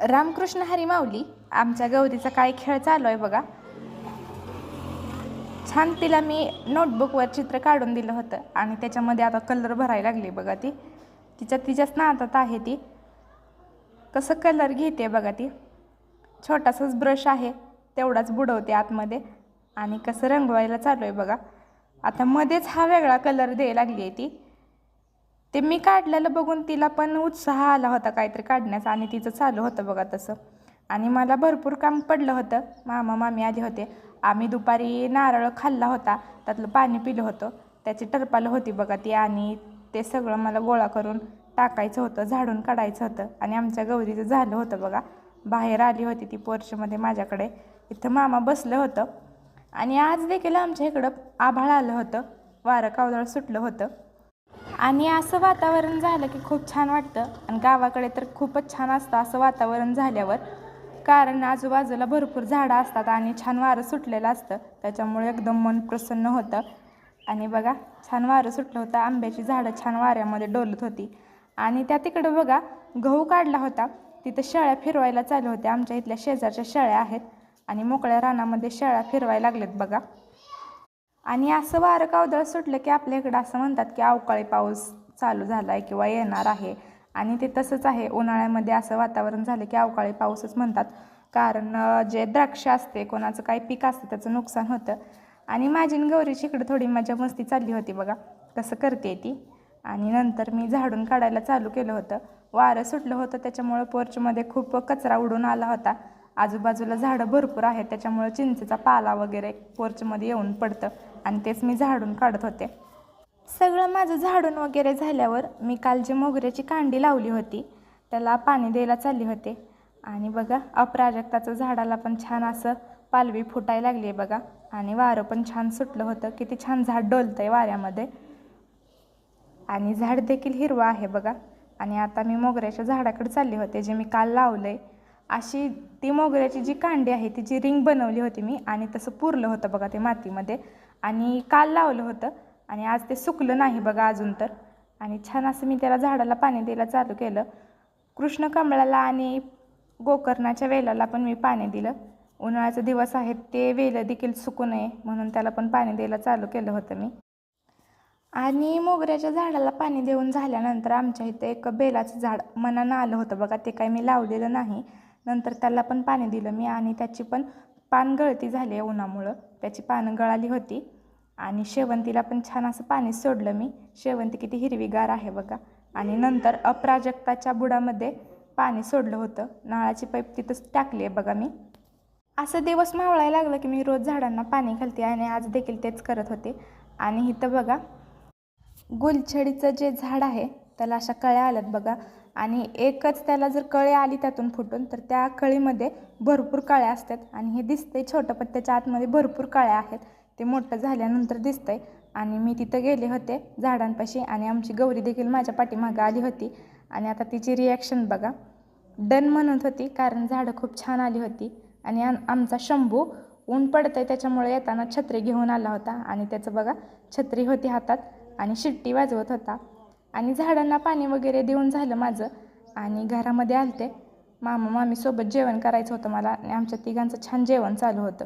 रामकृष्ण हरी माऊली. आमच्या गौरीचा काय खेळ चालू आहे बघा. छान तिला मी नोटबुकवर चित्र काढून दिलं होतं आणि त्याच्यामध्ये आता कलर भरायला लागली बघा. ती तिच्याच नादात आहे. ती कसं कलर घेते बघा. ती छोटासाच ब्रश आहे तेवढाच बुडवते आतमध्ये आणि कसं रंगवायला चालू आहे बघा. आता मध्येच हा वेगळा कलर द्यायला लागली आहे ती. ते मी काढलेलं बघून तिला पण उत्साह आला होता काहीतरी काढण्याचा आणि तिचं चालू होतं बघा तसं. आणि मला भरपूर काम पडलं होतं. मामा मामी आले होते. आम्ही दुपारी नारळ खाल्ला होता, त्यातलं पाणी पिलं होतं. त्याची टरपालं होती बघा ती आणि ते सगळं मला गोळा करून टाकायचं होतं, झाडून काढायचं होतं. आणि आमच्या गौरीचं झालं होतं बघा. बाहेर आली होती ती पोर्चमध्ये माझ्याकडे. इथं मामा बसलं होतं. आणि आज देखील आमच्या इकडं आभाळ आलं होतं, वारं कावदळ सुटलं होतं. आणि असं वातावरण झालं की खूप छान वाटतं. आणि गावाकडे तर खूपच छान असतं असं वातावरण झाल्यावर, कारण आजूबाजूला भरपूर झाडं असतात आणि छान वारं सुटलेलं असतं. त्याच्यामुळे एकदम मन प्रसन्न होतं. आणि बघा छान वारं सुटलं होतं. आंब्याची झाडं छान वाऱ्यामध्ये डोलत होती. आणि त्या तिकडं बघा गहू काढला होता, तिथं शेळ्या फिरवायला चालू होत्या. आमच्या इथल्या शेजारच्या शेळ्या आहेत आणि मोकळ्या रानामध्ये शेळ्या फिरवायला लागलेत बघा. आणि असं वारं कावदळ सुटलं की आपल्या इकडं असं म्हणतात की अवकाळी पाऊस चालू झाला आहे किंवा येणार आहे. आणि ते तसंच आहे. उन्हाळ्यामध्ये असं वातावरण झालं की अवकाळी पाऊसच म्हणतात, कारण जे द्राक्ष असते, कोणाचं काही पीक असतं त्याचं नुकसान होतं. आणि माझी गौरीची इकडं थोडी मजा मस्ती चालली होती बघा, कसं करते ती. आणि नंतर मी झाडून काढायला चालू केलं होतं. वारं सुटलं होतं त्याच्यामुळं पोर्चमध्ये खूप कचरा उडून आला होता. आजूबाजूला झाडं भरपूर आहेत त्याच्यामुळं चिंचेचा पाला वगैरे पोर्चमध्ये येऊन पडतं आणि तेच मी झाडून काढत होते. सगळं माझं झाडून वगैरे झाल्यावर मी काल जी मोगऱ्याची कांडी लावली होती त्याला पाणी द्यायला चालली होते. आणि बघा अपराजक्ताचं झाडाला पण छान असं पालवी फुटायला लागली आहे बघा. आणि वारं पण छान सुटलं होतं. किती छान झाड डोलतं आहे वाऱ्यामध्ये. आणि झाड देखील हिरवं आहे बघा. आणि आता मी मोगऱ्याच्या झाडाकडे चालले होते जे मी काल लावलं आहे. अशी ती मोगऱ्याची जी कांडी आहे तिची रिंग बनवली होती मी आणि तसं पुरलं होतं बघा ते मातीमध्ये. आणि काल लावलं होतं आणि आज ते सुकलं नाही बघा अजून तर. आणि छान असं मी त्याला झाडाला पाणी द्यायला चालू केलं. कृष्णकमळाला आणि गोकर्णाच्या वेलाला पण मी पाणी दिलं. उन्हाळ्याचे दिवस आहेत, ते वेलं देखील सुकू नये म्हणून त्याला पण पाणी द्यायला चालू केलं होतं मी. आणि मोगऱ्याच्या झाडाला पाणी देऊन झाल्यानंतर आमच्या इथं एक बेलाचं झाड मनानं आलं होतं बघा. ते काही मी लावलेलं नाही. नंतर त्याला पण पाणी दिलं मी आणि त्याची पण पान गळती झाली आहे उन्हामुळं. त्याची पानं गळाली होती. आणि शेवंतीला पण छान असं पाणी सोडलं मी. शेवंती किती हिरवीगार आहे बघा. आणि नंतर अपराजक्ताच्या बुडामध्ये पाणी सोडलं होतं. नळाची पाईप तिथंच टाकली आहे बघा मी. असं दिवस मावळायला लागलं की मी रोज झाडांना पाणी घालते आणि आज देखील तेच करत होते. आणि इथं बघा गुलछडीचं जे झाड आहे त्याला अशा कळ्या आल्यात बघा. आणि एकच त्याला जर कळी आली त्यातून फुटून तर त्या कळीमध्ये भरपूर कळ्या असतात. आणि हे दिसतंय छोटं पण त्याच्या आतमध्ये भरपूर कळ्या आहेत. ते मोठं झाल्यानंतर दिसतंय. आणि मी तिथं गेले होते झाडांपाशी आणि आमची गौरी देखील माझ्या पाठीमागं आली होती. आणि आता तिची रिॲक्शन बघा. डन म्हणत होती कारण झाडं खूप छान आली होती. आणि आमचा शंभू ऊन पडतंय त्याच्यामुळे येताना छत्री घेऊन आला होता आणि त्याचं बघा छत्री होती हातात आणि शिट्टी वाजवत होता. आणि झाडांना पाणी वगैरे देऊन झालं माझं आणि घरामध्ये आलते. मामा मामीसोबत जेवण करायचं होतं मला आणि आमच्या तिघांचं छान जेवण चालू होतं.